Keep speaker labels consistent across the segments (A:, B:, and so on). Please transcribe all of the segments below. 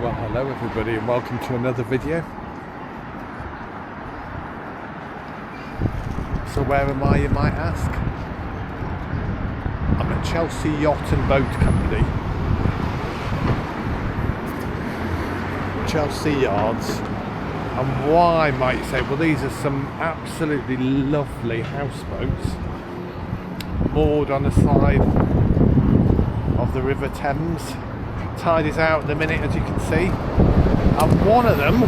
A: Well, hello everybody and welcome to another video. So where am I, you might ask? I'm at Chelsea Yacht and Boat Company, Chelsea Yards. And why, might you say? Well, these are some absolutely lovely houseboats moored on the side of the River Thames. Tide is out at the minute, as you can see, and one of them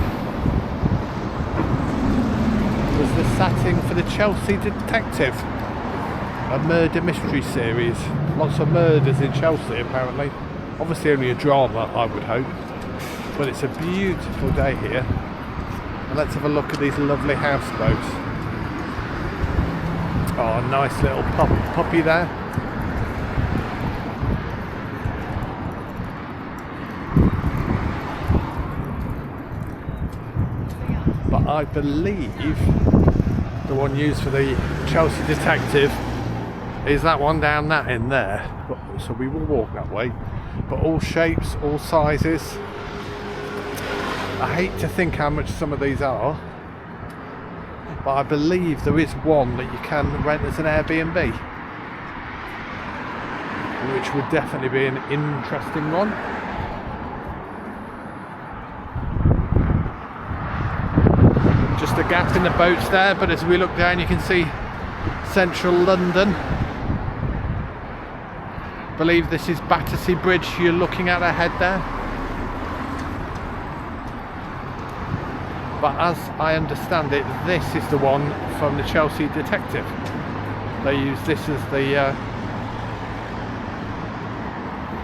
A: was the setting for the Chelsea Detective, a murder mystery series. Lots of murders in Chelsea apparently. Obviously only a drama, I would hope, but it's a beautiful day here. And let's have a look at these lovely houseboats. Oh, nice little puppy there. But I believe the one used for the Chelsea Detective is that one down that end there. So we will walk that way. But all shapes, all sizes. I hate to think how much some of these are, but I believe there is one that you can rent as an Airbnb, which would definitely be an interesting one. Just a gap in the boats there, but as we look down you can see central London. I believe this is Battersea Bridge you're looking at ahead there. But as I understand it, this is the one from the Chelsea Detective. They use this as the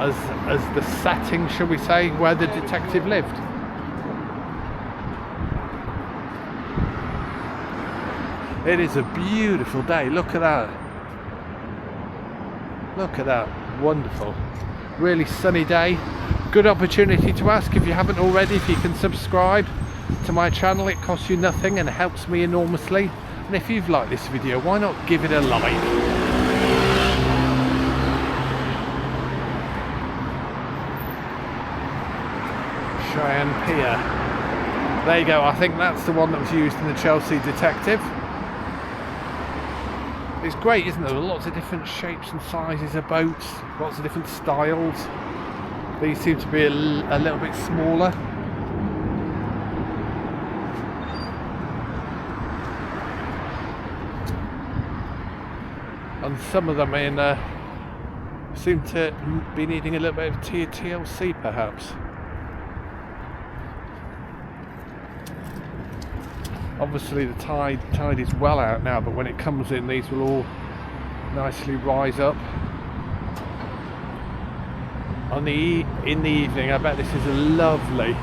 A: as the setting, shall we say, where the detective lived. It is a beautiful day. Look at that. Look at that. Wonderful. Really sunny day. Good opportunity to ask, if you haven't already, if you can subscribe to my channel. It costs you nothing and helps me enormously. And if you've liked this video, why not give it a like? Cheyne Pier. There you go. I think that's the one that was used in the Chelsea Detective. It's great, isn't it? There are lots of different shapes and sizes of boats, lots of different styles. These seem to be a little bit smaller. And some of them seem to be needing a little bit of TLC perhaps. Obviously the tide is well out now, but when it comes in, these will all nicely rise up. In the evening, I bet this is a lovely.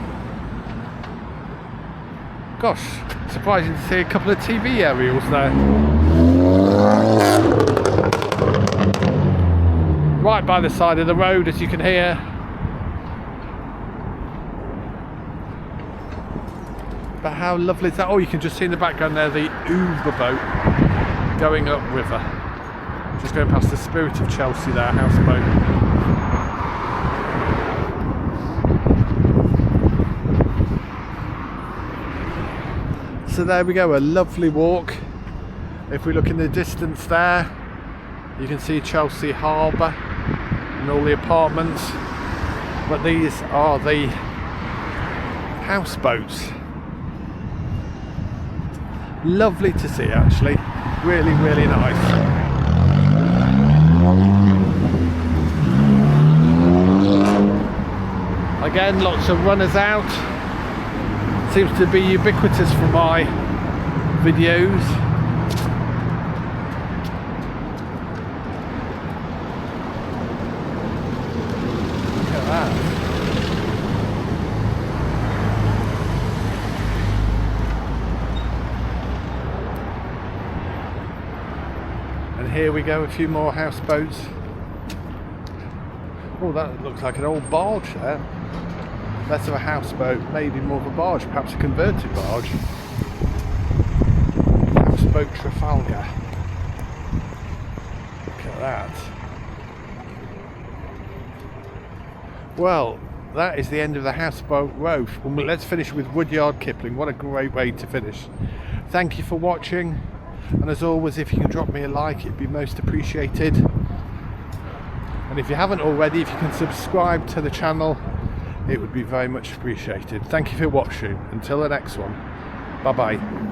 A: Gosh, surprising to see a couple of TV aerials there. Right by the side of the road, as you can hear. But how lovely is that? Oh, you can just see in the background there the Uber boat going up river. Just going past the Spirit of Chelsea there, houseboat. So there we go, a lovely walk. If we look in the distance there, you can see Chelsea Harbour and all the apartments. But these are the houseboats. Lovely to see, actually. Really, really nice. Again, lots of runners out. Seems to be ubiquitous for my videos. Look at that. And here we go, a few more houseboats. Oh, that looks like an old barge there. Less of a houseboat, maybe more of a barge, perhaps a converted barge. Houseboat Trafalgar. Look at that. Well, that is the end of the Houseboat Row. Well, let's finish with Woodyard Kipling. What a great way to finish. Thank you for watching, and as always, if you can drop me a like, it'd be most appreciated. And if you haven't already, if you can subscribe to the channel, it would be very much appreciated. Thank you for watching. Until the next one, bye bye.